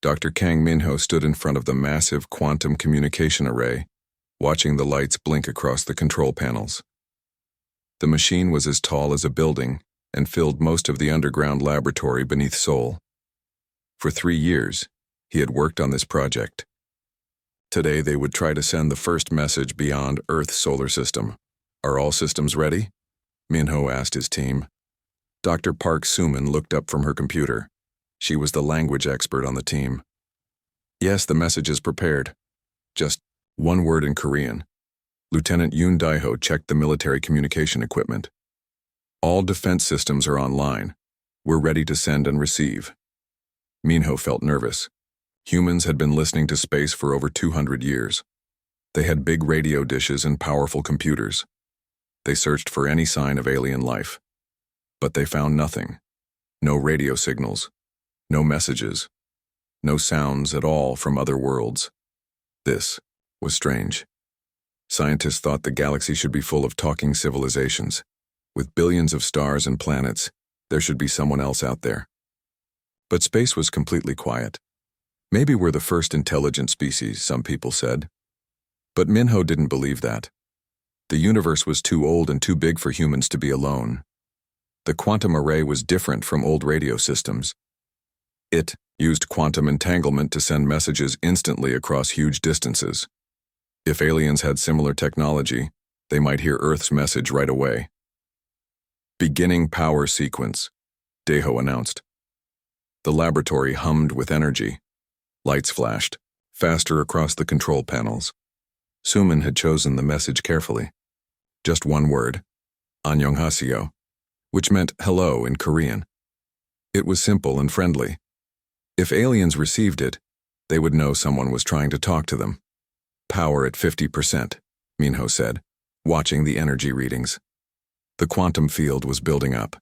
Dr. Kang Minho stood in front of the massive quantum communication array, watching the lights blink across the control panels. The machine was as tall as a building and filled most of the underground laboratory beneath Seoul. For 3 years, he had worked on this project. Today they would try to send the first message beyond Earth's solar system. Are all systems ready? Minho asked his team. Dr. Park Suman looked up from her computer. She was the language expert on the team. Yes, the message is prepared. Just one word in Korean. Lieutenant Yoon Daeho checked the military communication equipment. All defense systems are online. We're ready to send and receive. Minho felt nervous. Humans had been listening to space for over 200 years. They had big radio dishes and powerful computers. They searched for any sign of alien life. But they found nothing. No radio signals. No messages. No sounds at all from other worlds. This was strange. Scientists thought the galaxy should be full of talking civilizations. With billions of stars and planets, there should be someone else out there. But space was completely quiet. Maybe we're the first intelligent species, some people said. But Minho didn't believe that. The universe was too old and too big for humans to be alone. The quantum array was different from old radio systems. It used quantum entanglement to send messages instantly across huge distances. If aliens had similar technology, they might hear Earth's message right away. Beginning power sequence, Daeho announced. The laboratory hummed with energy. Lights flashed, faster across the control panels. Suman had chosen the message carefully. Just one word, 안녕하세요, which meant hello in Korean. It was simple and friendly. If aliens received it, they would know someone was trying to talk to them. Power at 50%, Minho said, watching the energy readings. The quantum field was building up.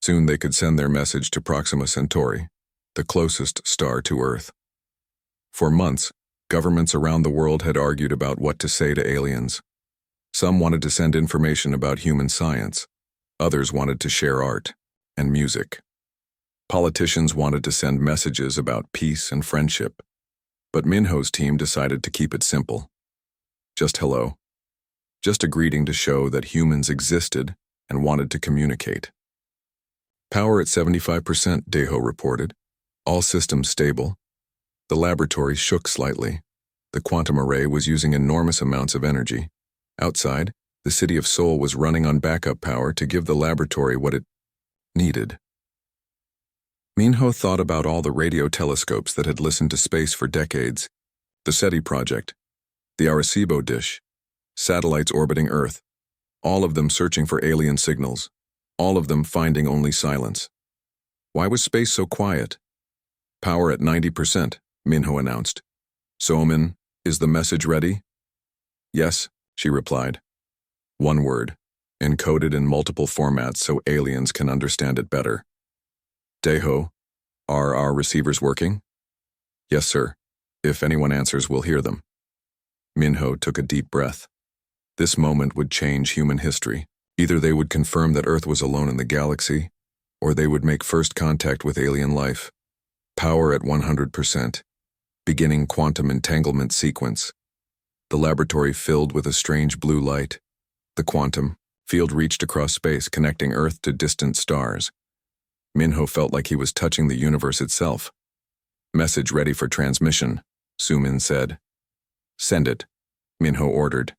Soon they could send their message to Proxima Centauri, the closest star to Earth. For months, governments around the world had argued about what to say to aliens. Some wanted to send information about human science. Others wanted to share art and music. Politicians wanted to send messages about peace and friendship. But Minho's team decided to keep it simple. Just hello. Just a greeting to show that humans existed and wanted to communicate. Power at 75%, Daeho reported. All systems stable. The laboratory shook slightly. The quantum array was using enormous amounts of energy. Outside, the city of Seoul was running on backup power to give the laboratory what it needed. Minho thought about all the radio telescopes that had listened to space for decades. The SETI project, the Arecibo dish, satellites orbiting Earth, all of them searching for alien signals, all of them finding only silence. Why was space so quiet? Power at 90%, Minho announced. Somin, is the message ready? Yes, she replied. One word, encoded in multiple formats so aliens can understand it better. Daeho, are our receivers working? Yes, sir. If anyone answers, we'll hear them. Minho took a deep breath. This moment would change human history. Either they would confirm that Earth was alone in the galaxy, or they would make first contact with alien life. Power at 100%. Beginning quantum entanglement sequence. The laboratory filled with a strange blue light. The quantum field reached across space, connecting Earth to distant stars. Minho felt like he was touching the universe itself. Message ready for transmission, Sumin said. Send it, Minho ordered.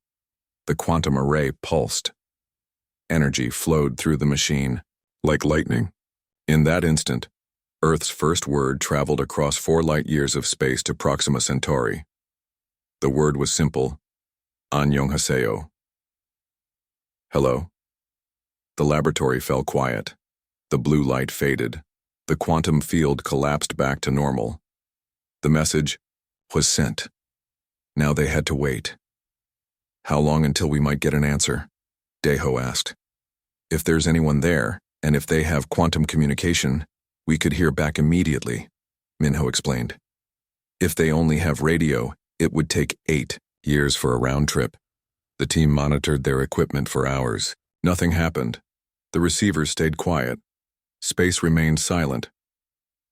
The quantum array pulsed. Energy flowed through the machine, like lightning. In that instant, Earth's first word traveled across 4 light-years of space to Proxima Centauri. The word was simple, 안녕하세요. Hello. The laboratory fell quiet. The blue light faded. The quantum field collapsed back to normal. The message was sent. Now they had to wait. How long until we might get an answer? Daeho asked. If there's anyone there, and if they have quantum communication, we could hear back immediately, Minho explained. If they only have radio, it would take 8 years for a round trip. The team monitored their equipment for hours. Nothing happened. The receivers stayed quiet. Space remained silent.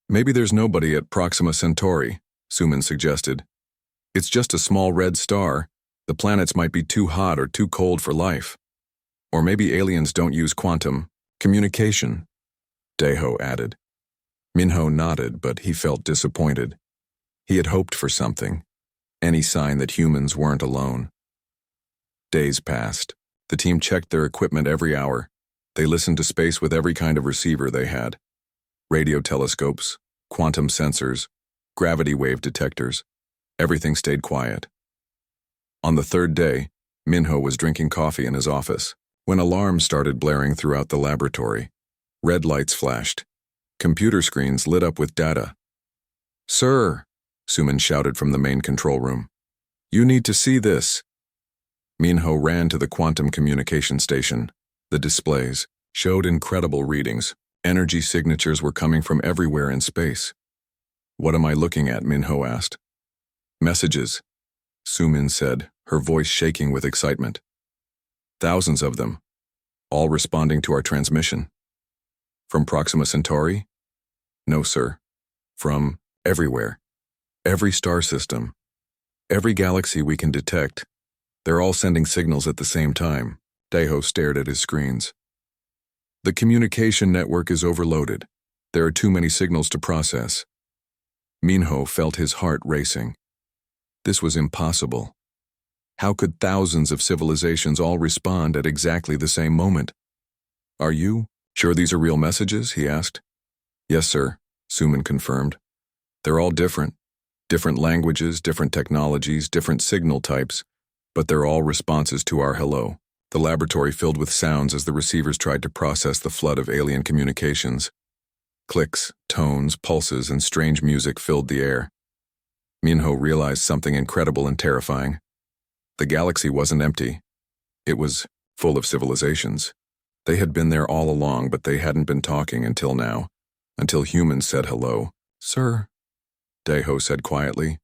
Maybe there's nobody at Proxima Centauri, Suman suggested. It's just a small red star. The planets might be too hot or too cold for life. Or maybe aliens don't use quantum communication, Daeho added. Minho nodded, but he felt disappointed. He had hoped for something, any sign that humans weren't alone. Days passed. The team checked their equipment every hour. They listened to space with every kind of receiver they had. Radio telescopes, quantum sensors, gravity wave detectors. Everything stayed quiet. On the third day, Minho was drinking coffee in his office when alarms started blaring throughout the laboratory. Red lights flashed. Computer screens lit up with data. "Sir," Suman shouted from the main control room. "You need to see this." Minho ran to the quantum communication station. The displays showed incredible readings. Energy signatures were coming from everywhere in space. "What am I looking at?" Minho asked. "Messages," Suman said, her voice shaking with excitement. "Thousands of them, all responding to our transmission." "From Proxima Centauri?" "No, sir. From everywhere. Every star system. Every galaxy we can detect. They're all sending signals at the same time." Daeho stared at his screens. "The communication network is overloaded. There are too many signals to process." Minho felt his heart racing. This was impossible. How could thousands of civilizations all respond at exactly the same moment? "Are you sure these are real messages?" he asked. "Yes, sir," Suman confirmed. "They're all different. Different languages, different technologies, different signal types, but they're all responses to our hello." The laboratory filled with sounds as the receivers tried to process the flood of alien communications. Clicks, tones, pulses, and strange music filled the air. Minho realized something incredible and terrifying. The galaxy wasn't empty. It was full of civilizations. They had been there all along, but they hadn't been talking until now, until humans said hello. "Sir," Daeho said quietly.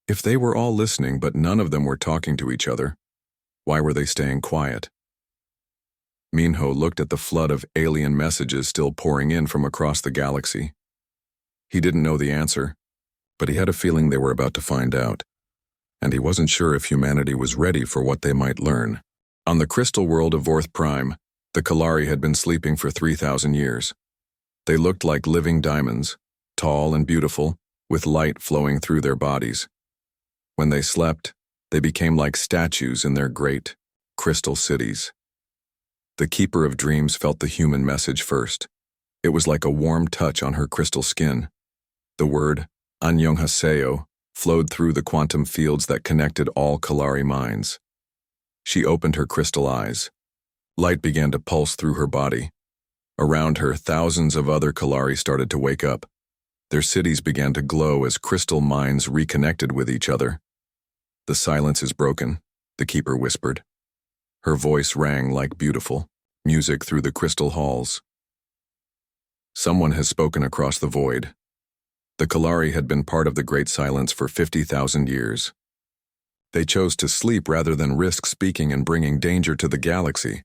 "If they were all listening, but none of them were talking to each other, why were they staying quiet?" Minho looked at the flood of alien messages still pouring in from across the galaxy. He didn't know the answer, but he had a feeling they were about to find out, and he wasn't sure if humanity was ready for what they might learn. On the crystal world of Vorth Prime, the Kalari had been sleeping for 3,000 years. They looked like living diamonds, tall and beautiful, with light flowing through their bodies. When they slept, they became like statues in their great, crystal cities. The Keeper of Dreams felt the human message first. It was like a warm touch on her crystal skin. The word, Annyeonghaseyo, flowed through the quantum fields that connected all Kalari minds. She opened her crystal eyes. Light began to pulse through her body. Around her, thousands of other Kalari started to wake up. Their cities began to glow as crystal minds reconnected with each other. "The silence is broken," the Keeper whispered. Her voice rang like beautiful music through the crystal halls. "Someone has spoken across the void." The Kalari had been part of the Great Silence for 50,000 years. They chose to sleep rather than risk speaking and bringing danger to the galaxy.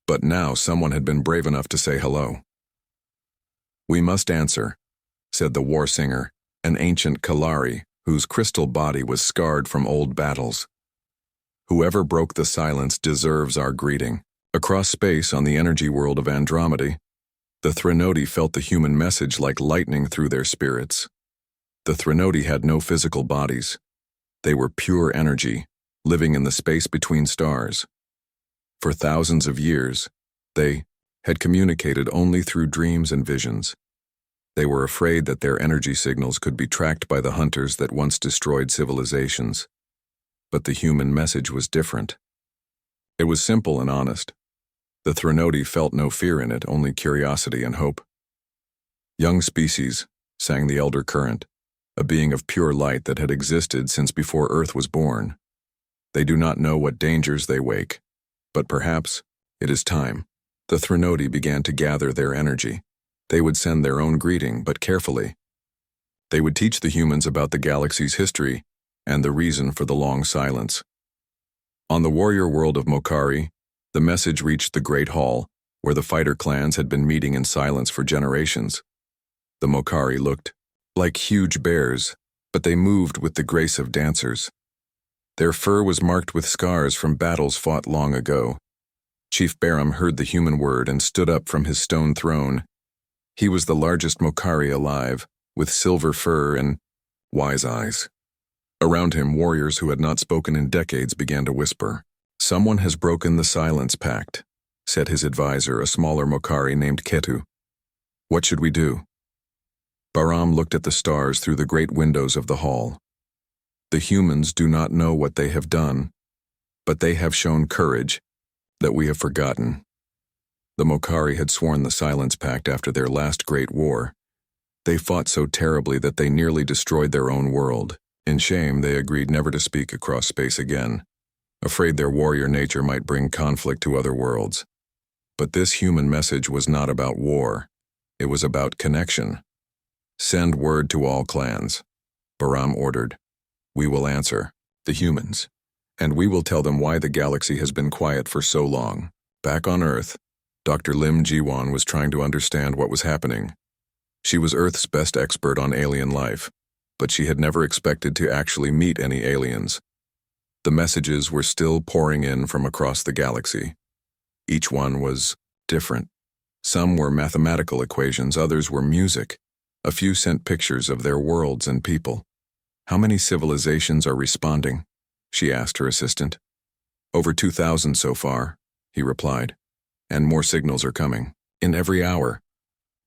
But now someone had been brave enough to say hello. "We must answer," said the war singer, an ancient Kalari whose crystal body was scarred from old battles. "Whoever broke the silence deserves our greeting." Across space on the energy world of Andromeda, the Threnodi felt the human message like lightning through their spirits. The Threnodi had no physical bodies. They were pure energy, living in the space between stars. For thousands of years, they had communicated only through dreams and visions. They were afraid that their energy signals could be tracked by the hunters that once destroyed civilizations. But the human message was different. It was simple and honest. The Threnodi felt no fear in it, only curiosity and hope. "Young species," sang the Elder Current, a being of pure light that had existed since before Earth was born. "They do not know what dangers they wake, but perhaps it is time." The Threnodi began to gather their energy. They would send their own greeting, but carefully. They would teach the humans about the galaxy's history and the reason for the long silence. On the warrior world of Mokari, the message reached the Great Hall, where the fighter clans had been meeting in silence for generations. The Mokari looked like huge bears, but they moved with the grace of dancers. Their fur was marked with scars from battles fought long ago. Chief Barum heard the human word and stood up from his stone throne. He was the largest Mokari alive, with silver fur and wise eyes. Around him, warriors who had not spoken in decades began to whisper. "Someone has broken the silence pact," said his advisor, a smaller Mokari named Ketu. "What should we do?" Baram looked at the stars through the great windows of the hall. "The humans do not know what they have done, but they have shown courage that we have forgotten." The Mokari had sworn the Silence Pact after their last great war. They fought so terribly that they nearly destroyed their own world. In shame, they agreed never to speak across space again, afraid their warrior nature might bring conflict to other worlds. But this human message was not about war. It was about connection. "Send word to all clans," Baram ordered. "We will answer, the humans, and we will tell them why the galaxy has been quiet for so long." Back on Earth, Dr. Lim Jiwan was trying to understand what was happening. She was Earth's best expert on alien life, but she had never expected to actually meet any aliens. The messages were still pouring in from across the galaxy. Each one was different. Some were mathematical equations, others were music. A few sent pictures of their worlds and people. "How many civilizations are responding?" she asked her assistant. "Over 2,000 so far," he replied. "And more signals are coming. In every hour."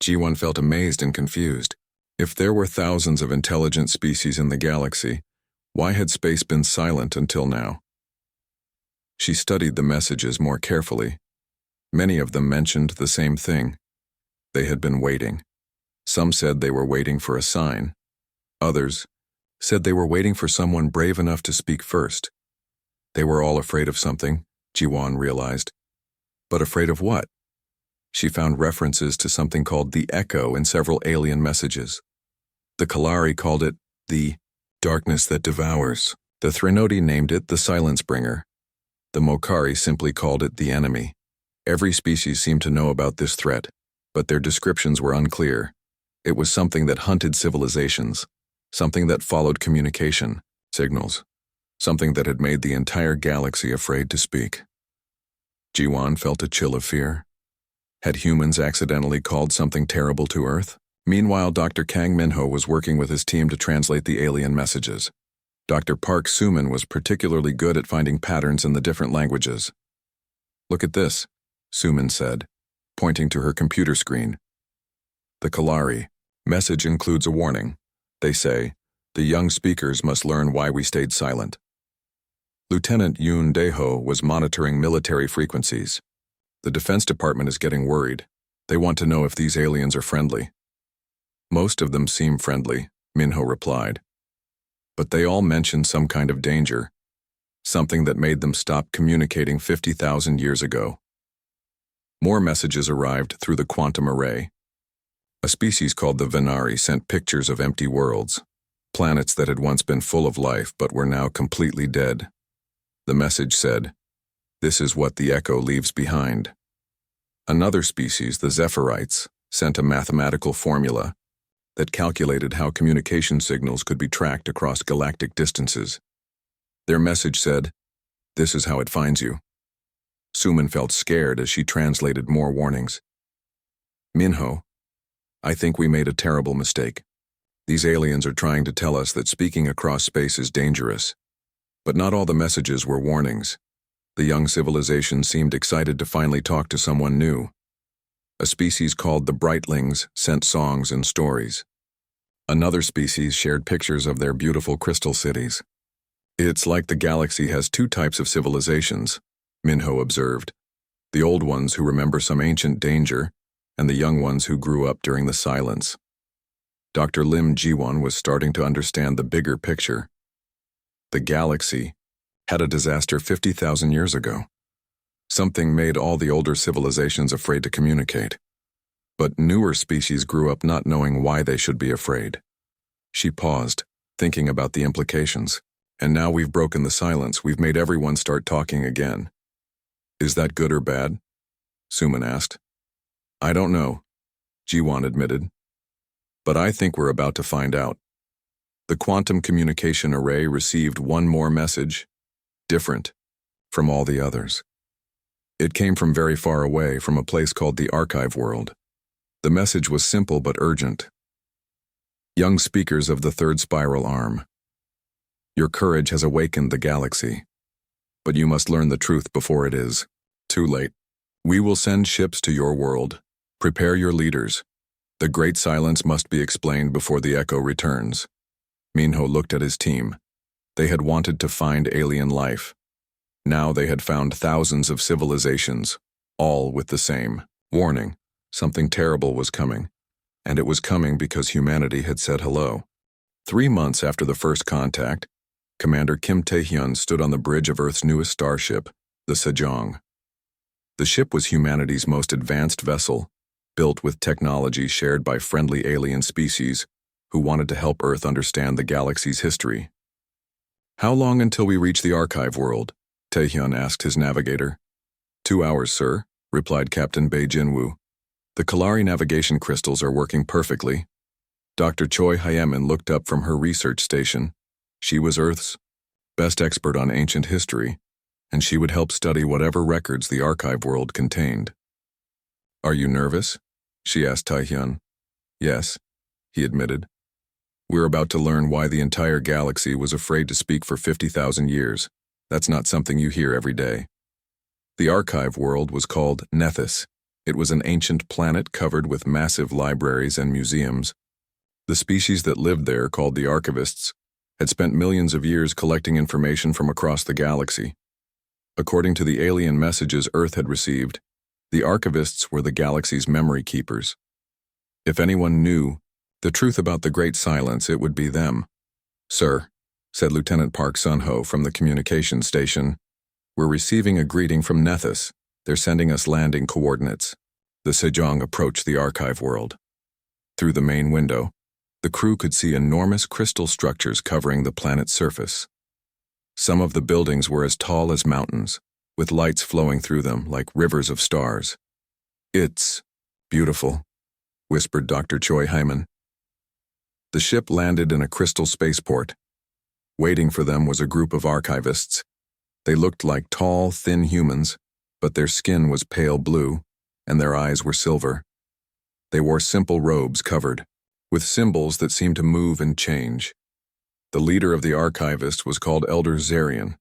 Jiwan felt amazed and confused. If there were thousands of intelligent species in the galaxy, why had space been silent until now? She studied the messages more carefully. Many of them mentioned the same thing. They had been waiting. Some said they were waiting for a sign. Others said they were waiting for someone brave enough to speak first. They were all afraid of something, Jiwan realized. But afraid of what? She found references to something called the Echo in several alien messages. The Kalari called it the darkness that devours. The Threnodi named it the Silence Bringer. The Mokari simply called it the enemy. Every species seemed to know about this threat, but their descriptions were unclear. It was something that hunted civilizations, something that followed communication, signals, something that had made the entire galaxy afraid to speak. Jiwan felt a chill of fear. Had humans accidentally called something terrible to Earth? Meanwhile, Dr. Kang Minho was working with his team to translate the alien messages. Dr. Park Suman was particularly good at finding patterns in the different languages. "Look at this," Suman said, pointing to her computer screen. The Kalari message includes a warning. They say, "The young speakers must learn why we stayed silent." Lieutenant Yoon Dae-ho was monitoring military frequencies. "The Defense Department is getting worried. They want to know if these aliens are friendly." "Most of them seem friendly," Minho replied. "But they all mention some kind of danger, something that made them stop communicating 50,000 years ago." More messages arrived through the quantum array. A species called the Venari sent pictures of empty worlds, planets that had once been full of life but were now completely dead. The message said, "This is what the Echo leaves behind." Another species, the Zephyrite, sent a mathematical formula that calculated how communication signals could be tracked across galactic distances. Their message said, "This is how it finds you." Suman felt scared as she translated more warnings. "Minho, I think we made a terrible mistake. These aliens are trying to tell us that speaking across space is dangerous. But not all the messages were warnings. The young civilization seemed excited to finally talk to someone new. A species called the Brightlings sent songs and stories. Another species shared pictures of their beautiful crystal cities. "It's like the galaxy has two types of civilizations," Minho observed. "The old ones who remember some ancient danger, and the young ones who grew up during the silence." Dr. Lim Jiwan was starting to understand the bigger picture. The galaxy had a disaster 50,000 years ago. Something made all the older civilizations afraid to communicate. But newer species grew up not knowing why they should be afraid. She paused, thinking about the implications. "And now we've broken the silence, we've made everyone start talking again. Is that good or bad?" Suman asked. "I don't know," Jiwan admitted. "But I think we're about to find out." The quantum communication array received one more message, different from all the others. It came from very far away, from a place called the archive world. The message was simple but urgent. Young speakers of the third spiral arm, your courage has awakened the galaxy, but you must learn the truth before it is too late. We will send ships to your world. Prepare your leaders. The great silence must be explained before the echo returns. Minho looked at his team. They had wanted to find alien life. Now they had found thousands of civilizations, all with the same warning. Something terrible was coming, and it was coming because humanity had said hello. 3 months after the first contact, Commander Kim Tae-hyun stood on the bridge of Earth's newest starship, the Sejong. The ship was humanity's most advanced vessel, built with technology shared by friendly alien species who wanted to help Earth understand the galaxy's history. How long until we reach the archive world? Tae-hyun asked his navigator. 2 hours, sir, replied Captain Bae Jinwoo. The Kalari navigation crystals are working perfectly. Dr. Choi Hyemin looked up from her research station. She was Earth's best expert on ancient history, and she would help study whatever records the archive world contained. Are you nervous? She asked Tae-hyun. Yes, he admitted. We're about to learn why the entire galaxy was afraid to speak for 50,000 years. That's not something you hear every day. The archive world was called Nethys. It was an ancient planet covered with massive libraries and museums. The species that lived there, called the archivists, had spent millions of years collecting information from across the galaxy. According to the alien messages Earth had received, the archivists were the galaxy's memory keepers. If anyone knew the truth about the Great Silence, it would be them. Sir, said Lieutenant Park Sun-ho from the communications station, we're receiving a greeting from Nethys. They're sending us landing coordinates. The Sejong approached the archive world. Through the main window, the crew could see enormous crystal structures covering the planet's surface. Some of the buildings were as tall as mountains, with lights flowing through them like rivers of stars. It's beautiful, whispered Dr. Choi Hyman. The ship landed in a crystal spaceport. Waiting for them was a group of archivists. They looked like tall, thin humans, but their skin was pale blue, and their eyes were silver. They wore simple robes covered with symbols that seemed to move and change. The leader of the archivists was called Elder Zarian.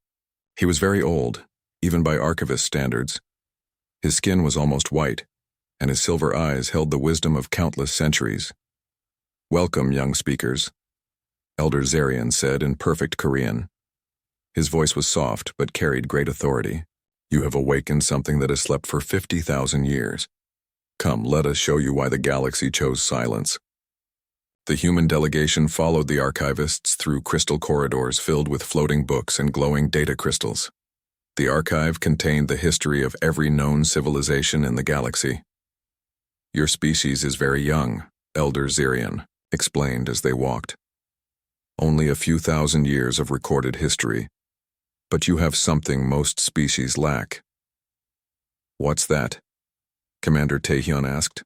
He was very old, even by archivist standards. His skin was almost white, and his silver eyes held the wisdom of countless centuries. Welcome, young speakers, Elder Zarian said in perfect Korean. His voice was soft but carried great authority. You have awakened something that has slept for 50,000 years. Come, let us show you why the galaxy chose silence. The human delegation followed the archivists through crystal corridors filled with floating books and glowing data crystals. The archive contained the history of every known civilization in the galaxy. Your species is very young, Elder Zarian explained as they walked. Only a few thousand years of recorded history, but you have something most species lack. What's that? Commander Tae-hyun asked.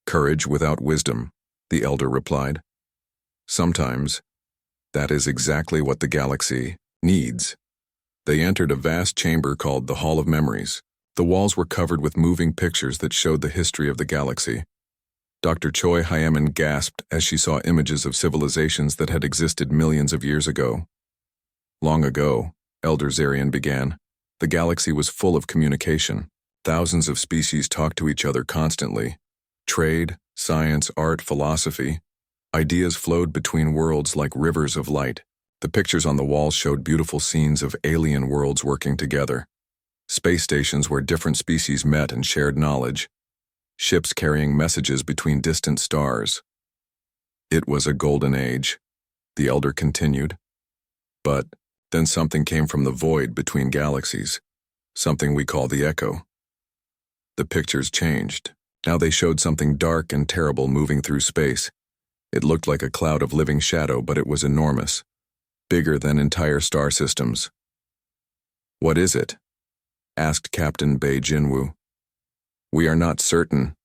Courage without wisdom, the elder replied. Sometimes, that is exactly what the galaxy needs. They entered a vast chamber called the Hall of Memories. The walls were covered with moving pictures that showed the history of the galaxy. Dr. Choi Hyemin gasped as she saw images of civilizations that had existed millions of years ago. Long ago, Elder Zarian began, the galaxy was full of communication. Thousands of species talked to each other constantly. Trade, science, art, philosophy. Ideas flowed between worlds like rivers of light. The pictures on the walls showed beautiful scenes of alien worlds working together. Space stations where different species met and shared knowledge. Ships carrying messages between distant stars. It was a golden age, the elder continued. But then something came from the void between galaxies, something we call the echo. The pictures changed. Now they showed something dark and terrible moving through space. It looked like a cloud of living shadow, but it was enormous, bigger than entire star systems. What is it? Asked Captain Bae Jinwoo. We are not certain,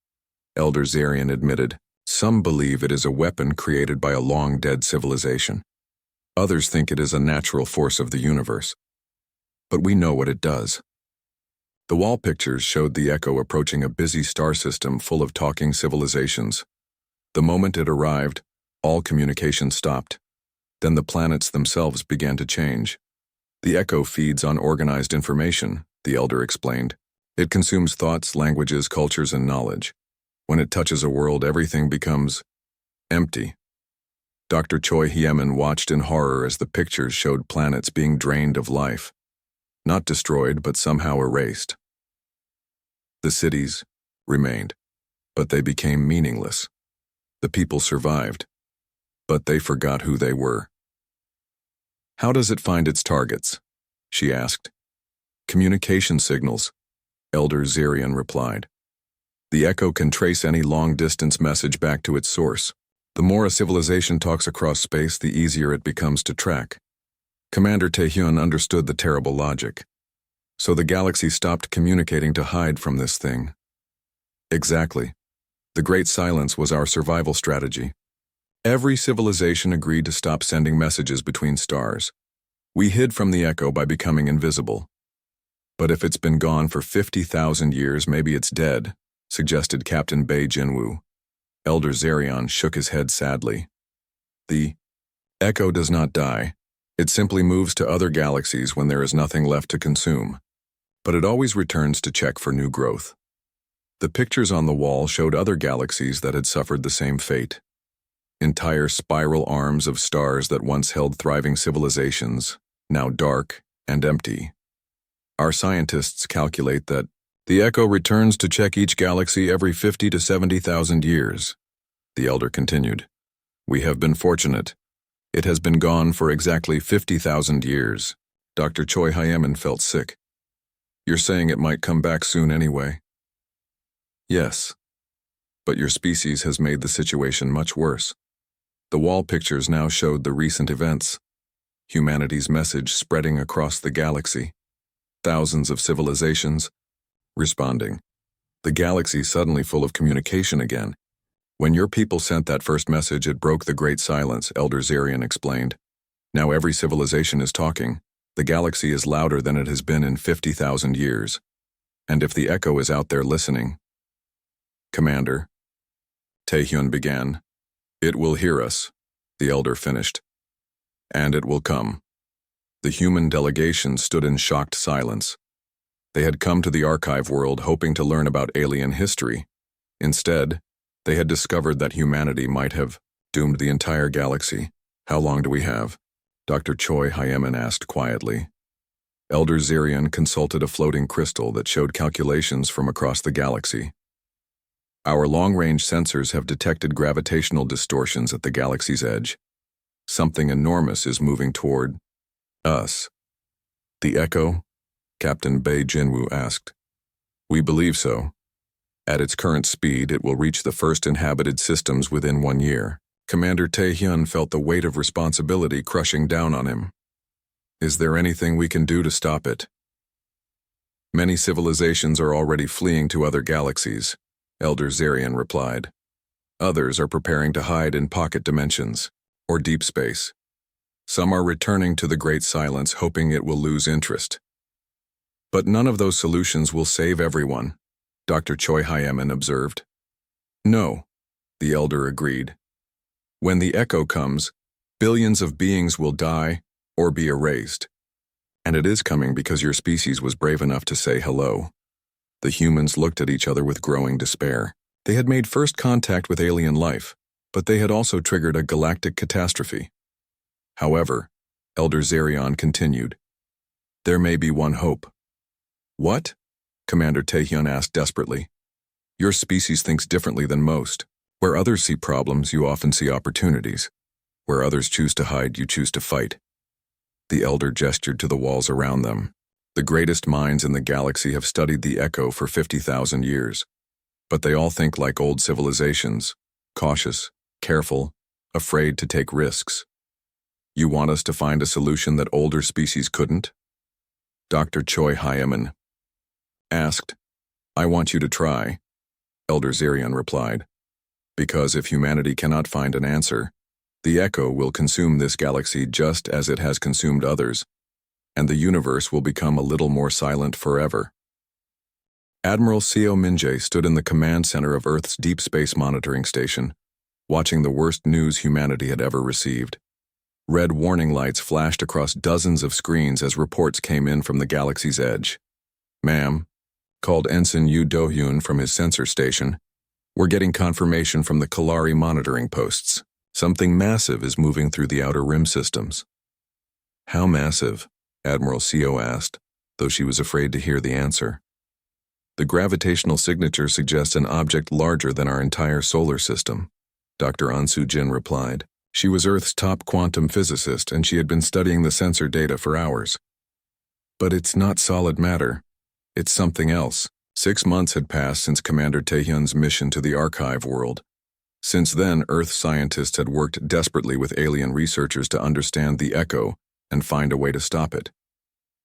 Elder Zarian admitted. Some believe it is a weapon created by a long-dead civilization. Others think it is a natural force of the universe. But we know what it does. The wall pictures showed the Echo approaching a busy star system full of talking civilizations. The moment it arrived, all communication stopped. Then the planets themselves began to change. The Echo feeds on organized information, the Elder explained. It consumes thoughts, languages, cultures, and knowledge. When it touches a world, everything becomes empty. Dr. Choi Hyemin watched in horror as the pictures showed planets being drained of life. Not destroyed, but somehow erased. The cities remained, but they became meaningless. The people survived, but they forgot who they were. How does it find its targets? She asked. Communication signals, Elder Zirian replied. The Echo can trace any long-distance message back to its source. The more a civilization talks across space, the easier it becomes to track. Commander Taehyun understood the terrible logic. So the galaxy stopped communicating to hide from this thing. Exactly. The Great Silence was our survival strategy. Every civilization agreed to stop sending messages between stars. We hid from the Echo by becoming invisible. But if it's been gone for 50,000 years, maybe it's dead, suggested Captain Bei Jinwoo. Elder Zerion shook his head sadly. The Echo does not die. It simply moves to other galaxies when there is nothing left to consume. But it always returns to check for new growth. The pictures on the wall showed other galaxies that had suffered the same fate. Entire spiral arms of stars that once held thriving civilizations, now dark and empty. Our scientists calculate that the Echo returns to check each galaxy every 50 to 70,000 years. The Elder continued. We have been fortunate. It has been gone for exactly 50,000 years. Dr. Choi Hyemin felt sick. You're saying it might come back soon anyway? Yes. But your species has made the situation much worse. The wall pictures now showed the recent events. Humanity's message spreading across the galaxy. Thousands of civilizations responding. The galaxy suddenly full of communication again. When your people sent that first message, it broke the Great Silence, Elder Zerion explained. Now every civilization is talking. The galaxy is louder than it has been in 50,000 years. And if the Echo is out there listening... Commander, Taehyun began. It will hear us, the Elder finished. And it will come. The human delegation stood in shocked silence. They had come to the archive world hoping to learn about alien history. Instead, they had discovered that humanity might have doomed the entire galaxy. How long do we have? Dr. Choi Hyemin asked quietly. Elder Zirion consulted a floating crystal that showed calculations from across the galaxy. Our long-range sensors have detected gravitational distortions at the galaxy's edge. Something enormous is moving toward us. The Echo? Captain Bei Jinwoo asked. We believe so. At its current speed, it will reach the first inhabited systems within 1 year. Commander Taehyun felt the weight of responsibility crushing down on him. Is there anything we can do to stop it? Many civilizations are already fleeing to other galaxies, Elder Zerion replied. Others are preparing to hide in pocket dimensions, or deep space. Some are returning to the Great Silence, hoping it will lose interest. But none of those solutions will save everyone, Dr. Choi Hyemin observed. No, the Elder agreed. When the Echo comes, billions of beings will die or be erased. And it is coming because your species was brave enough to say hello. The humans looked at each other with growing despair. They had made first contact with alien life, but they had also triggered a galactic catastrophe. However, Elder Zerion continued, there may be one hope. What? Commander Taehyun asked desperately. Your species thinks differently than most. Where others see problems, you often see opportunities. Where others choose to hide, you choose to fight. The Elder gestured to the walls around them. The greatest minds in the galaxy have studied the Echo for 50,000 years. But they all think like old civilizations, cautious, careful, afraid to take risks. You want us to find a solution that older species couldn't? Dr. Choi Hyemin asked. I want you to try, Elder Zerion replied. Because if humanity cannot find an answer, the Echo will consume this galaxy just as it has consumed others, and the universe will become a little more silent forever. Admiral Seo Minjae stood in the command center of Earth's Deep Space Monitoring Station, watching the worst news humanity had ever received. Red warning lights flashed across dozens of screens as reports came in from the galaxy's edge. "Ma'am," called Ensign Yu Do-hyun from his sensor station, "we're getting confirmation from the Kalari monitoring posts. Something massive is moving through the outer rim systems." "How massive?" Admiral Seo asked, though she was afraid to hear the answer. "The gravitational signature suggests an object larger than our entire solar system," Dr. An Soo-jin replied. She was Earth's top quantum physicist, and she had been studying the sensor data for hours. "But it's not solid matter. It's something else." 6 months had passed since Commander Taehyun's mission to the archive world. Since then, Earth scientists had worked desperately with alien researchers to understand the Echo and find a way to stop it.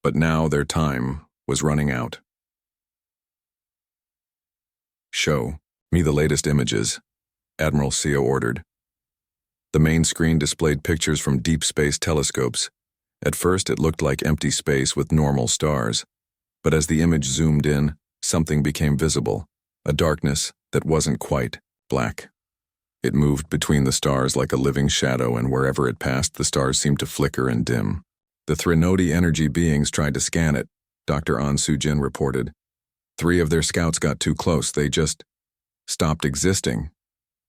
But now their time was running out. "Show me the latest images," Admiral Seo ordered. The main screen displayed pictures from deep space telescopes. At first it looked like empty space with normal stars, but as the image zoomed in, something became visible, a darkness that wasn't quite black. It moved between the stars like a living shadow, and wherever it passed, the stars seemed to flicker and dim. "The Threnody energy beings tried to scan it," Dr. An Soo-jin reported. "3 of their scouts got too close. They just stopped existing.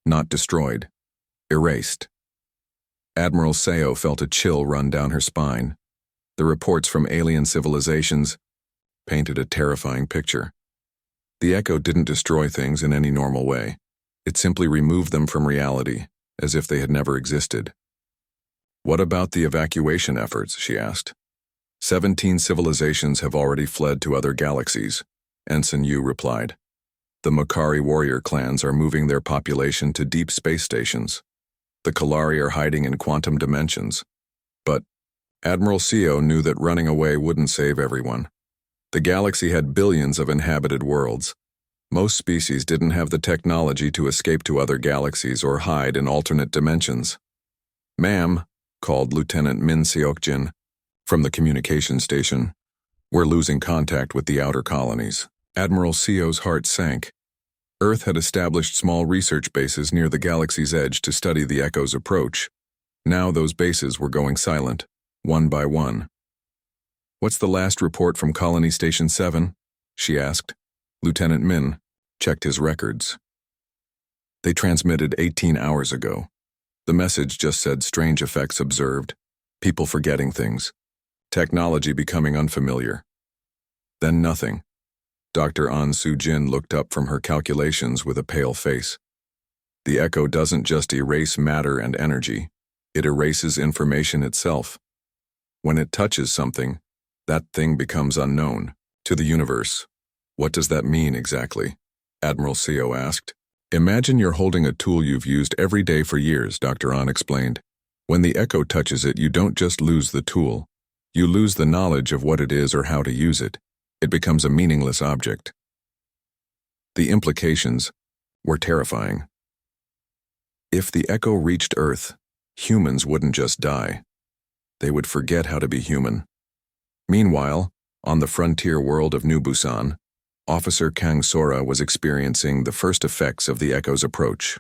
Not destroyed. Erased." Admiral Seo felt a chill run down her spine. The reports from alien civilizations painted a terrifying picture. The Echo didn't destroy things in any normal way. It simply removed them from reality, as if they had never existed. "What about the evacuation efforts?" she asked. 17 civilizations have already fled to other galaxies," Ensign Yu replied. "The Makari warrior clans are moving their population to deep space stations. The Kalari are hiding in quantum dimensions." But Admiral Seo knew that running away wouldn't save everyone. The galaxy had billions of inhabited worlds. Most species didn't have the technology to escape to other galaxies or hide in alternate dimensions. "Ma'am," called Lieutenant Min Seok-jin from the communication station, "we're losing contact with the outer colonies." Admiral Seo's heart sank. Earth had established small research bases near the galaxy's edge to study the Echo's approach. Now those bases were going silent, one by one. "What's the last report from Colony Station 7? She asked. Lieutenant Min checked his records. They transmitted 18 hours ago. The message just said strange effects observed, people forgetting things, technology becoming unfamiliar. Then nothing. Dr. An Soo-jin looked up from her calculations with a pale face. The Echo doesn't just erase matter and energy, it erases information itself. When it touches something, that thing becomes unknown to the universe. What does that mean exactly? Admiral Seo asked. Imagine you're holding a tool you've used every day for years, Dr. An explained. When the Echo touches it, you don't just lose the tool. You lose the knowledge of what it is or how to use it. It becomes a meaningless object. The implications were terrifying. If the Echo reached Earth, humans wouldn't just die. They would forget how to be human. Meanwhile, on the frontier world of New Busan, Officer Kang Sora was experiencing the first effects of the Echo's approach.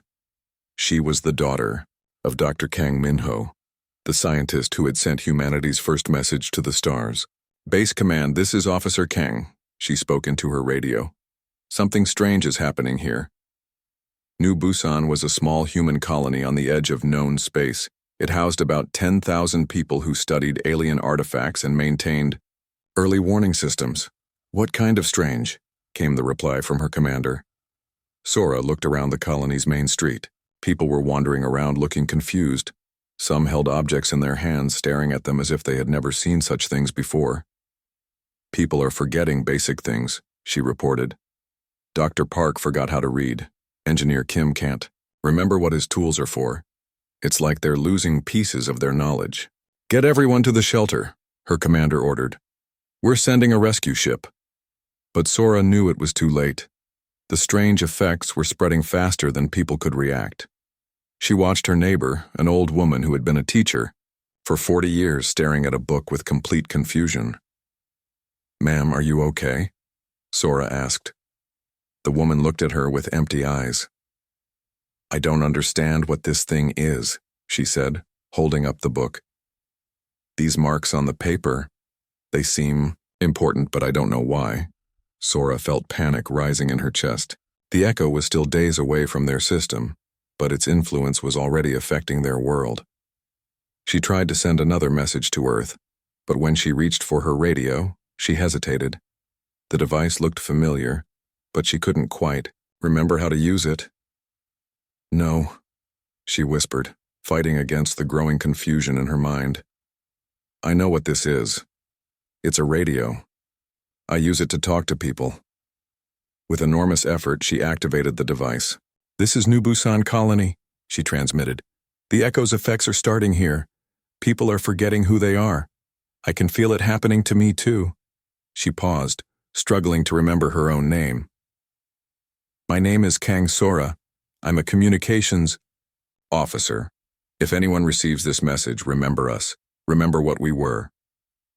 She was the daughter of Dr. Kang Minho, the scientist who had sent humanity's first message to the stars. Base Command, this is Officer Kang, she spoke into her radio. Something strange is happening here. New Busan was a small human colony on the edge of known space. It housed about 10,000 people who studied alien artifacts and maintained early warning systems. What kind of strange? Came the reply from her commander. Sora looked around the colony's main street. People were wandering around looking confused. Some held objects in their hands, staring at them as if they had never seen such things before. People are forgetting basic things, she reported. Dr. Park forgot how to read. Engineer Kim can't remember what his tools are for. It's like they're losing pieces of their knowledge. Get everyone to the shelter, her commander ordered. We're sending a rescue ship. But Sora knew it was too late. The strange effects were spreading faster than people could react. She watched her neighbor, an old woman who had been a teacher, for 40 years staring at a book with complete confusion. "Ma'am, are you okay?" Sora asked. The woman looked at her with empty eyes. "I don't understand what this thing is," she said, holding up the book. "These marks on the paper, they seem important, but I don't know why." Sora felt panic rising in her chest. The Echo was still days away from their system, but its influence was already affecting their world. She tried to send another message to Earth, but when she reached for her radio, she hesitated. The device looked familiar, but she couldn't quite remember how to use it. "No," she whispered, fighting against the growing confusion in her mind. "I know what this is. It's a radio. I use it to talk to people." With enormous effort, she activated the device. "This is New Busan Colony," she transmitted. "The Echo's effects are starting here. People are forgetting who they are. I can feel it happening to me too." She paused, struggling to remember her own name. "My name is Kang Sora. I'm a communications officer. If anyone receives this message, remember us. Remember what we were."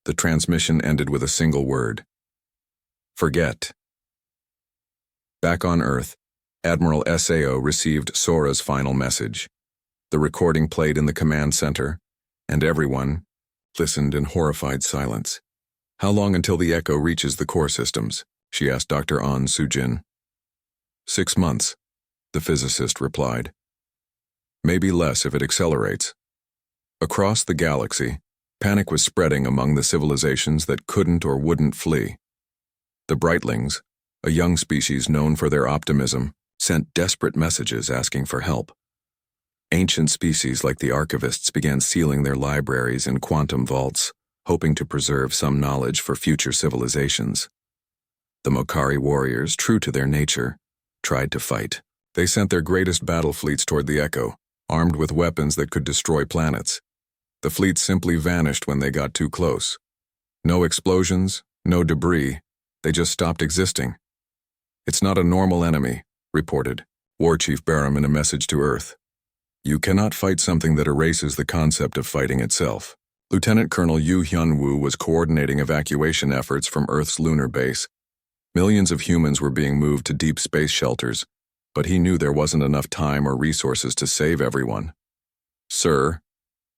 The transmission ended with a single word. "Forget." Back on Earth, Admiral Sao received Sora's final message. The recording played in the command center, and everyone listened in horrified silence. "How long until the Echo reaches the core systems?" she asked Dr. An Sujin. 6 months, the physicist replied. "Maybe less if it accelerates." Across the galaxy, panic was spreading among the civilizations that couldn't or wouldn't flee. The Brightlings, a young species known for their optimism, sent desperate messages asking for help. Ancient species like the archivists began sealing their libraries in quantum vaults, hoping to preserve some knowledge for future civilizations. The Mokari warriors, true to their nature, tried to fight. They sent their greatest battle fleets toward the Echo, armed with weapons that could destroy planets. The fleets simply vanished when they got too close. No explosions, no debris, they just stopped existing. "It's not a normal enemy," reported War Chief Barham in a message to Earth. "You cannot fight something that erases the concept of fighting itself." Lieutenant Colonel Yu Hyun-woo was coordinating evacuation efforts from Earth's lunar base. Millions of humans were being moved to deep space shelters, but he knew there wasn't enough time or resources to save everyone. "Sir,"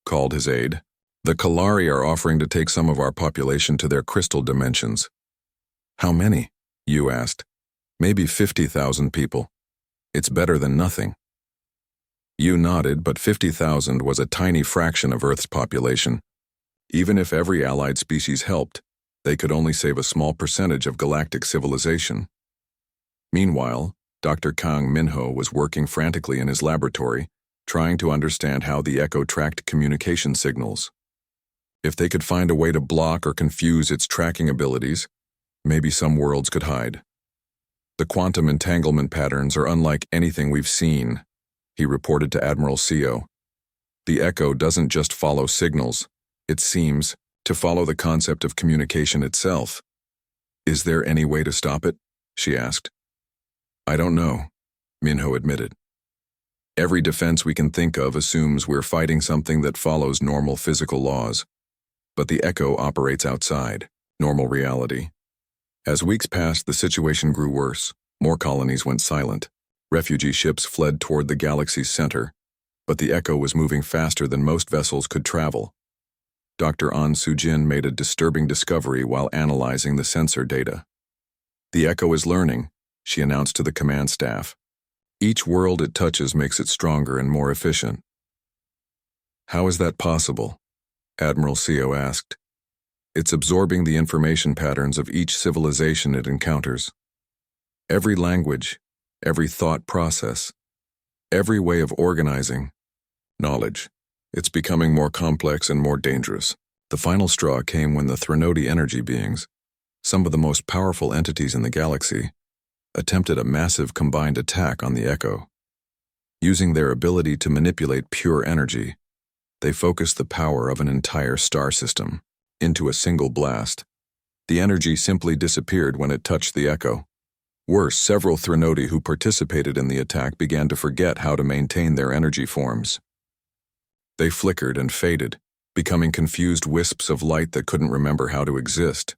called his aide, "the Kalari are offering to take some of our population to their crystal dimensions." "How many?" Yu asked. "Maybe 50,000 people. It's better than nothing." Yu nodded, but 50,000 was a tiny fraction of Earth's population. Even if every allied species helped, they could only save a small percentage of galactic civilization. Meanwhile, Dr. Kang Minho was working frantically in his laboratory, trying to understand how the Echo tracked communication signals. If they could find a way to block or confuse its tracking abilities, maybe some worlds could hide. "The quantum entanglement patterns are unlike anything we've seen," he reported to Admiral Seo. "The Echo doesn't just follow signals, it seems to follow the concept of communication itself." "Is there any way to stop it?" she asked. "I don't know," Minho admitted. "Every defense we can think of assumes we're fighting something that follows normal physical laws. But the Echo operates outside normal reality." As weeks passed, the situation grew worse. More colonies went silent. Refugee ships fled toward the galaxy's center, but the Echo was moving faster than most vessels could travel. Dr. An Sujin made a disturbing discovery while analyzing the sensor data. "The Echo is learning," she announced to the command staff. "Each world it touches makes it stronger and more efficient." "How is that possible?" Admiral Seo asked. "It's absorbing the information patterns of each civilization it encounters. Every language, every thought process, every way of organizing knowledge. It's becoming more complex and more dangerous." The final straw came when the Threnody energy beings, some of the most powerful entities in the galaxy, attempted a massive combined attack on the Echo. Using their ability to manipulate pure energy, they focused the power of an entire star system into a single blast. The energy simply disappeared when it touched the Echo. Worse, several Threnodi who participated in the attack began to forget how to maintain their energy forms. They flickered and faded, becoming confused wisps of light that couldn't remember how to exist.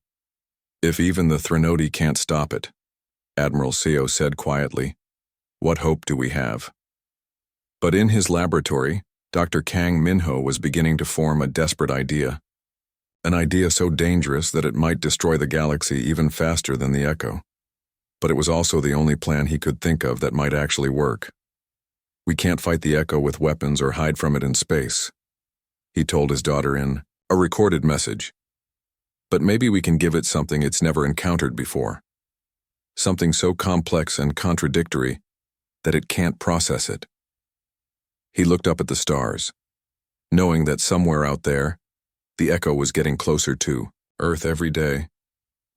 "If even the Threnodi can't stop it," Admiral Seo said quietly, "what hope do we have?" But in his laboratory, Dr. Kang Minho was beginning to form a desperate idea. An idea so dangerous that it might destroy the galaxy even faster than the Echo. But it was also the only plan he could think of that might actually work. "We can't fight the Echo with weapons or hide from it in space," he told his daughter in a recorded message. "But maybe we can give it something it's never encountered before. Something so complex and contradictory that it can't process it." He looked up at the stars, knowing that somewhere out there, the Echo was getting closer to Earth every day.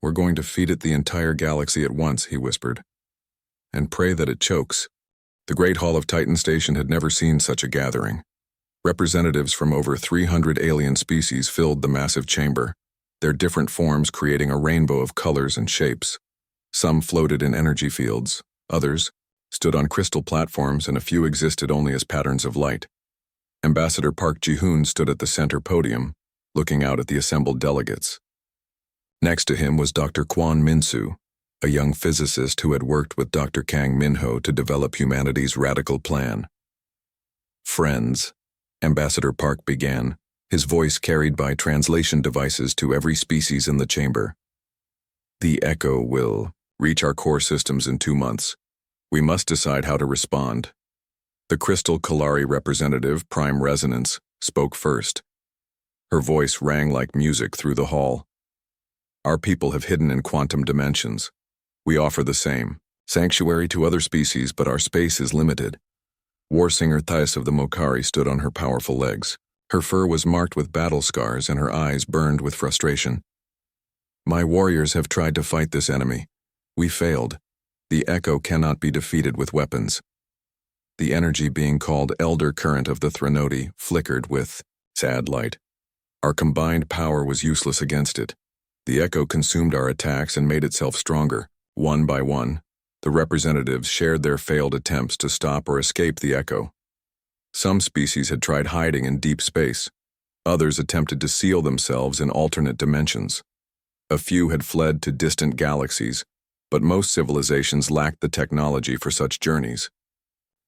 "We're going to feed it the entire galaxy at once," he whispered, "and pray that it chokes." The Great Hall of Titan Station had never seen such a gathering. Representatives from over 300 alien species filled the massive chamber, their different forms creating a rainbow of colors and shapes. Some floated in energy fields, others stood on crystal platforms, and a few existed only as patterns of light. Ambassador Park Ji-hoon stood at the center podium, looking out at the assembled delegates. Next to him was Dr. Kwon Min-soo, a young physicist who had worked with Dr. Kang Min-ho to develop humanity's radical plan. "Friends," Ambassador Park began, his voice carried by translation devices to every species in the chamber. "The Echo will reach our core systems in 2 months. We must decide how to respond." The Crystal Kalari representative, Prime Resonance, spoke first. Her voice rang like music through the hall. "Our people have hidden in quantum dimensions. We offer the same sanctuary to other species, but our space is limited." War Singer Thais of the Mokari stood on her powerful legs. Her fur was marked with battle scars and her eyes burned with frustration. "My warriors have tried to fight this enemy. We failed. The Echo cannot be defeated with weapons." The energy being called Elder Current of the Threnodi flickered with sad light. "Our combined power was useless against it. The Echo consumed our attacks and made itself stronger. One by one, the representatives shared their failed attempts to stop or escape the Echo. Some species had tried hiding in deep space. Others attempted to seal themselves in alternate dimensions. A few had fled to distant galaxies, but most civilizations lacked the technology for such journeys.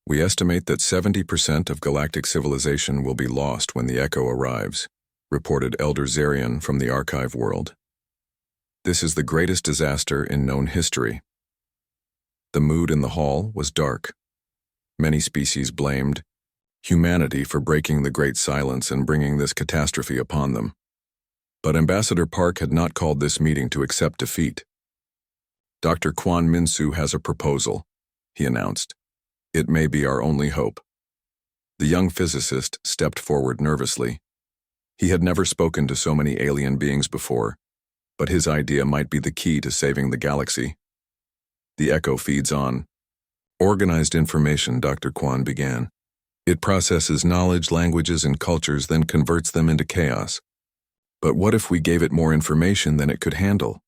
"We estimate that 70% of galactic civilization will be lost when the Echo arrives," reported Elder Zarian from the archive world. "This is the greatest disaster in known history." The mood in the hall was dark. Many species blamed humanity for breaking the Great Silence and bringing this catastrophe upon them. But Ambassador Park had not called this meeting to accept defeat. "Dr. Kwon Min-soo has a proposal," he announced. "It may be our only hope." The young physicist stepped forward nervously. He had never spoken to so many alien beings before, but his idea might be the key to saving the galaxy. "The Echo feeds on organized information," Dr. Kwon began. "It processes knowledge, languages, and cultures, then converts them into chaos. But what if we gave it more information than it could handle?"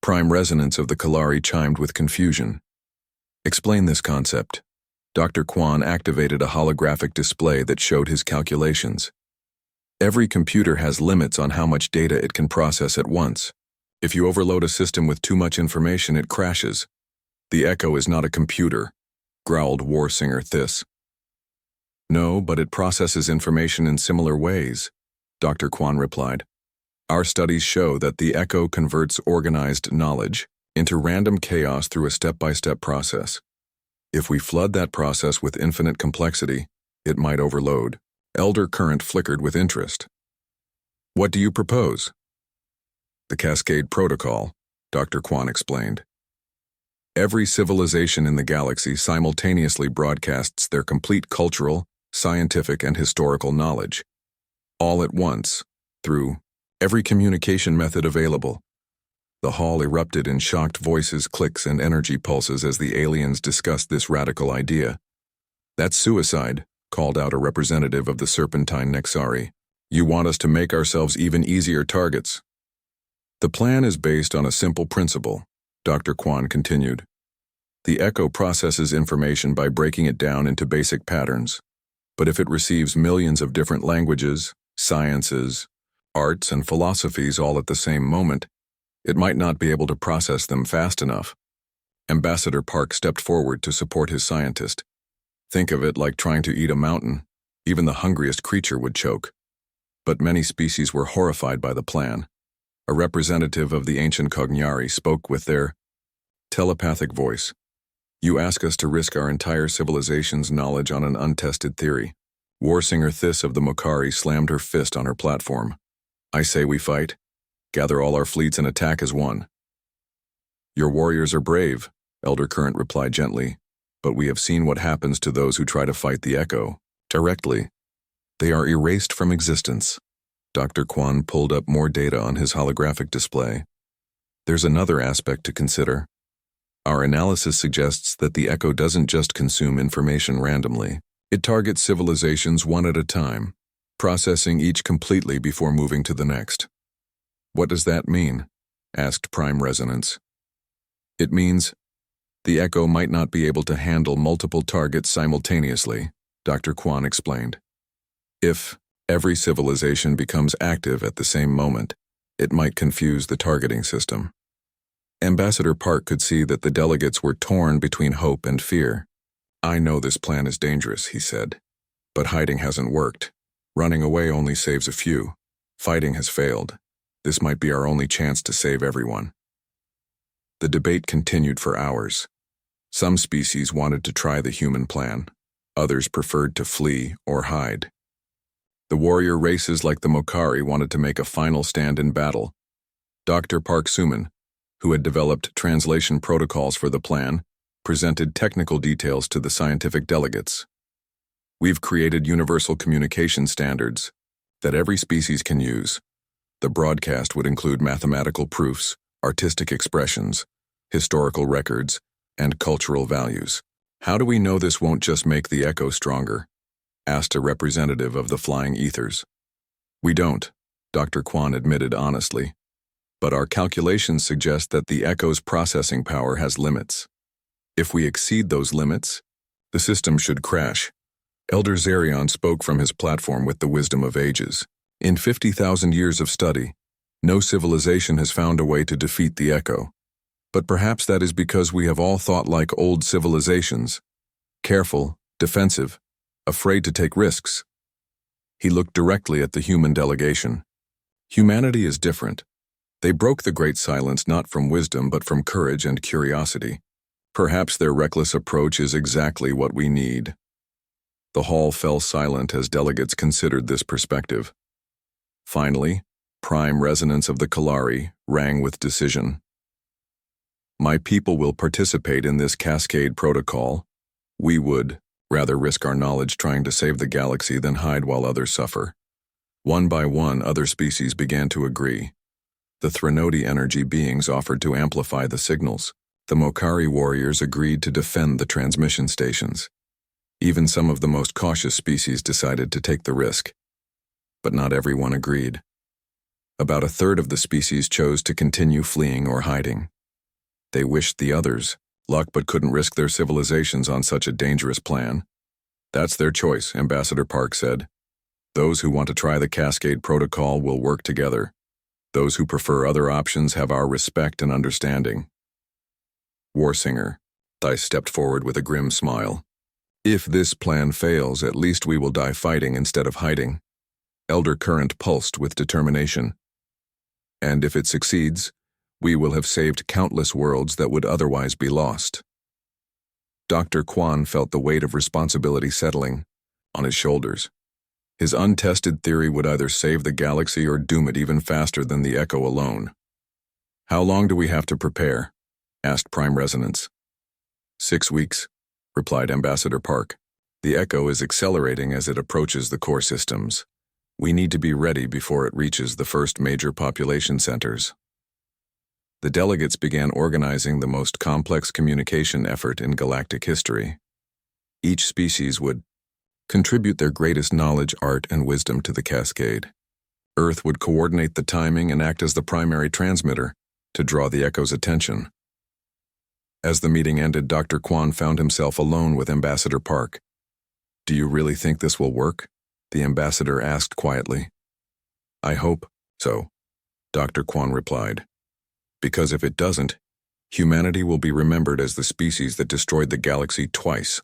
Prime Resonance of the Kalari chimed with confusion. "Explain this concept." Dr. Kwon activated a holographic display that showed his calculations. "Every computer has limits on how much data it can process at once. If you overload a system with too much information, it crashes. The Echo is not a computer," growled War Singer Thys. "No, but it processes information in similar ways," Dr. Kwon replied. "Our studies show that the Echo converts organized knowledge into random chaos through a step-by-step process. If we flood that process with infinite complexity, it might overload." Elder Current flickered with interest. "What do you propose?" "The Cascade Protocol," Dr. Kwon explained. "Every civilization in the galaxy simultaneously broadcasts their complete cultural, scientific, and historical knowledge, all at once, through every communication method available." The hall erupted in shocked voices, clicks, and energy pulses as the aliens discussed this radical idea. "That's suicide," called out a representative of the Serpentine Nexari. "You want us to make ourselves even easier targets." "The plan is based on a simple principle," Dr. Kwon continued. The echo processes information by breaking it down into basic patterns. But if it receives millions of different languages, sciences, arts, and philosophies all at the same moment, it might not be able to process them fast enough. Ambassador Park stepped forward to support his scientist. Think of it like trying to eat a mountain. Even the hungriest creature would choke. But many species were horrified by the plan. A representative of the ancient Cognari spoke with their telepathic voice. You ask us to risk our entire civilization's knowledge on an untested theory. Warsinger Thys of the Mokari slammed her fist on her platform. I say we fight. Gather all our fleets and attack as one. Your warriors are brave, Elder Current replied gently, but we have seen what happens to those who try to fight the echo. Directly. They are erased from existence. Dr. Kwan pulled up more data on his holographic display. There's another aspect to consider. Our analysis suggests that the echo doesn't just consume information randomly. It targets civilizations one at a time, processing each completely before moving to the next. What does that mean? Asked Prime Resonance. It means the echo might not be able to handle multiple targets simultaneously, Dr. Kwan explained. If every civilization becomes active at the same moment, it might confuse the targeting system. Ambassador Park could see that the delegates were torn between hope and fear. I know this plan is dangerous, he said, but hiding hasn't worked. Running away only saves a few. Fighting has failed. This might be our only chance to save everyone. The debate continued for hours. Some species wanted to try the human plan. Others preferred to flee or hide. The warrior races like the Mokari wanted to make a final stand in battle. Dr. Park Suman, who had developed translation protocols for the plan, presented technical details to the scientific delegates. We've created universal communication standards that every species can use. The broadcast would include mathematical proofs, artistic expressions, historical records, and cultural values. How do we know this won't just make the echo stronger? Asked a representative of the Flying Ethers. We don't, Dr. Kwan admitted honestly. But our calculations suggest that the echo's processing power has limits. If we exceed those limits, the system should crash. Elder Zerion spoke from his platform with the wisdom of ages. In 50,000 years of study, no civilization has found a way to defeat the echo. But perhaps that is because we have all thought like old civilizations. Careful, defensive, afraid to take risks. He looked directly at the human delegation. Humanity is different. They broke the Great Silence not from wisdom but from courage and curiosity. Perhaps their reckless approach is exactly what we need. The hall fell silent as delegates considered this perspective. Finally, Prime Resonance of the Kalari rang with decision. My people will participate in this cascade protocol. We would rather risk our knowledge trying to save the galaxy than hide while others suffer. One by one, other species began to agree. The Threnody energy beings offered to amplify the signals. The Mokari warriors agreed to defend the transmission stations. Even some of the most cautious species decided to take the risk. But not everyone agreed. About a third of the species chose to continue fleeing or hiding. They wished the others luck but couldn't risk their civilizations on such a dangerous plan. That's their choice, Ambassador Park said. Those who want to try the Cascade Protocol will work together. Those who prefer other options have our respect and understanding. Warsinger, Thys stepped forward with a grim smile. If this plan fails, at least we will die fighting instead of hiding. Elder Current pulsed with determination. And if it succeeds, we will have saved countless worlds that would otherwise be lost. Dr. Kwan felt the weight of responsibility settling on his shoulders. His untested theory would either save the galaxy or doom it even faster than the echo alone. How long do we have to prepare? Asked Prime Resonance. 6 weeks, replied Ambassador Park. The echo is accelerating as it approaches the core systems. We need to be ready before it reaches the first major population centers. The delegates began organizing the most complex communication effort in galactic history. Each species would contribute their greatest knowledge, art, and wisdom to the cascade. Earth would coordinate the timing and act as the primary transmitter to draw the echo's attention. As the meeting ended, Dr. Kwan found himself alone with Ambassador Park. "Do you really think this will work?" the ambassador asked quietly. "I hope so," Dr. Kwan replied. "Because if it doesn't, humanity will be remembered as the species that destroyed the galaxy twice.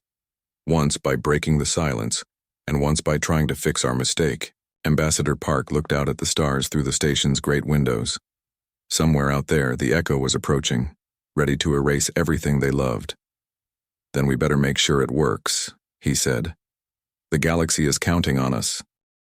Once by breaking the silence, and once by trying to fix our mistake." Ambassador Park looked out at the stars through the station's great windows. Somewhere out there, the Echo was approaching, ready to erase everything they loved. "Then we better make sure it works," he said. "The galaxy is counting on us."